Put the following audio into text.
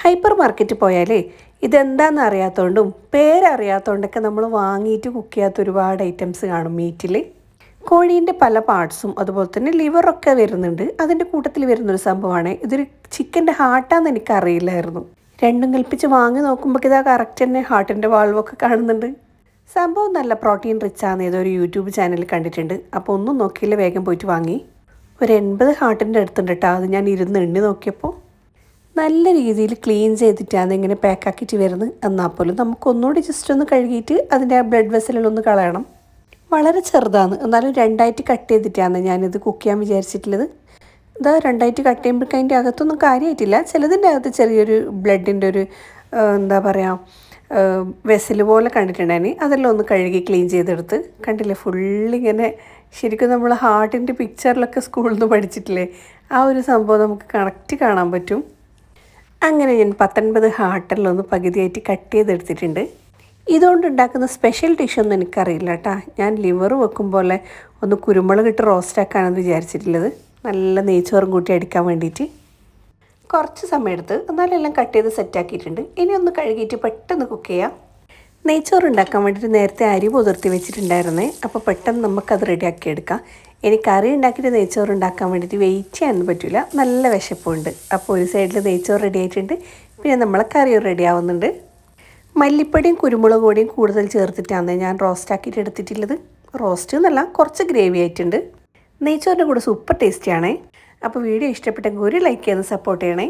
Hyper മാർക്കറ്റിൽ പോയാലേ ഇതെന്താണെന്ന് അറിയാത്തതുകൊണ്ടും പേരറിയാത്തതുകൊണ്ടൊക്കെ നമ്മൾ വാങ്ങിയിട്ട് കുക്ക് ചെയ്യാത്ത ഒരുപാട് ഐറ്റംസ് കാണും മീറ്റിൽ. കോഴീൻ്റെ പല പാർട്സും അതുപോലെ തന്നെ ലിവറൊക്കെ വരുന്നുണ്ട്. അതിൻ്റെ കൂട്ടത്തിൽ വരുന്നൊരു സംഭവമാണ് ഇതൊരു ചിക്കൻ്റെ ഹാർട്ടാണെന്ന് എനിക്കറിയില്ലായിരുന്നു. രണ്ടും കൽപ്പിച്ച് വാങ്ങി നോക്കുമ്പോൾ ഇതാ കറക്റ്റ് തന്നെ ഹാർട്ടിൻ്റെ വാൾവൊക്കെ കാണുന്നുണ്ട്. സംഭവം നല്ല പ്രോട്ടീൻ റിച്ച് ആണ്. ഏതൊരു യൂട്യൂബ് ചാനലിൽ കണ്ടിട്ടുണ്ട്. അപ്പോൾ ഒന്നും നോക്കിയില്ല, വേഗം പോയിട്ട് വാങ്ങി. ഒരു 80 ഹാർട്ടിൻ്റെ അടുത്തുണ്ട് കേട്ടോ. അത് ഞാൻ ഇരുന്ന് എണ്ണി നോക്കിയപ്പോൾ നല്ല രീതിയിൽ ക്ലീൻ ചെയ്തിട്ടാണ് ഇങ്ങനെ പാക്കാക്കിയിട്ട് വരുന്നത്. എന്നാൽ പോലും നമുക്കൊന്നുകൂടി ജസ്റ്റ് ഒന്ന് കഴുകിയിട്ട് അതിൻ്റെ ആ ബ്ലഡ് വെസലിലൊന്ന് കളയണം. വളരെ ചെറുതാണ്, എന്നാലും രണ്ടായിട്ട് കട്ട് ചെയ്തിട്ടാണ് ഞാനിത് കുക്ക് ചെയ്യാൻ വിചാരിച്ചിട്ടുള്ളത്. ഇതാ രണ്ടായിട്ട് കട്ട് ചെയ്യുമ്പോഴേക്കും അതിൻ്റെ അകത്തൊന്നും കാര്യമായിട്ടില്ല. ചിലതിൻ്റെ അകത്ത് ചെറിയൊരു ബ്ലഡിൻ്റെ ഒരു എന്താ പറയുക വെസൽ പോലെ കണ്ടിട്ടുണ്ടായിരുന്നു. അതെല്ലാം ഒന്ന് കഴുകി ക്ലീൻ ചെയ്തെടുത്ത് കണ്ടില്ലേ ഫുള്ളിങ്ങനെ ശരിക്കും നമ്മൾ ഹാർട്ടിൻ്റെ പിക്ചറിലൊക്കെ സ്കൂളിൽ നിന്ന് പഠിച്ചിട്ടില്ലേ, ആ ഒരു സംഭവം നമുക്ക് കറക്റ്റ് കാണാൻ പറ്റും. അങ്ങനെ ഞാൻ 19 ഹാർട്ടെല്ലാം ഒന്ന് പകുതിയായിട്ട് കട്ട് ചെയ്തെടുത്തിട്ടുണ്ട്. ഇതുകൊണ്ടുണ്ടാക്കുന്ന സ്പെഷ്യൽ ഡിഷൊന്നും എനിക്കറിയില്ല കേട്ടോ. ഞാൻ ലിവർ വെക്കും പോലെ ഒന്ന് കുരുമുളക് ഇട്ട് റോസ്റ്റാക്കാനെന്ന് വിചാരിച്ചിട്ടുള്ളത്. നല്ല നെയ്ച്ചോറും കൂട്ടി അടിക്കാൻ വേണ്ടിയിട്ട് കുറച്ച് സമയം എടുത്ത് എന്നാലും എല്ലാം കട്ട് ചെയ്ത് സെറ്റാക്കിയിട്ടുണ്ട്. ഇനി ഒന്ന് കഴുകിയിട്ട് പെട്ടെന്ന് കുക്ക് ചെയ്യാം. നെയ്ച്ചോറ് ഉണ്ടാക്കാൻ വേണ്ടിയിട്ട് നേരത്തെ അരി പുതിർത്തി വെച്ചിട്ടുണ്ടായിരുന്നേ. അപ്പോൾ പെട്ടെന്ന് നമുക്കത് റെഡിയാക്കി എടുക്കാം. ഇനി കറി ഉണ്ടാക്കിയിട്ട് നെയ്ച്ചോറ് ഉണ്ടാക്കാൻ വേണ്ടിയിട്ട് വെയിറ്റ് ചെയ്യാനൊന്നും പറ്റില്ല, നല്ല വിശപ്പുണ്ട്. അപ്പോൾ ഒരു സൈഡിൽ നെയ്ച്ചോറ് റെഡി ആയിട്ടുണ്ട്, പിന്നെ നമ്മളെ കറിയും റെഡി ആവുന്നുണ്ട്. മല്ലിപ്പൊടിയും കുരുമുളക് പൊടിയും കൂടുതൽ ചേർത്തിട്ടാണ് ഞാൻ റോസ്റ്റാക്കിയിട്ട് എടുത്തിട്ടുള്ളത്. റോസ്റ്റ് എന്നല്ല, കുറച്ച് ഗ്രേവി ആയിട്ടുണ്ട്. നെയ്ച്ചോറിൻ്റെ കൂടെ സൂപ്പർ ടേസ്റ്റിയാണേ. അപ്പോൾ വീഡിയോ ഇഷ്ടപ്പെട്ടെങ്കിൽ ഒരു ലൈക്ക് ചെയ്ത് സപ്പോർട്ട് ചെയ്യണേ.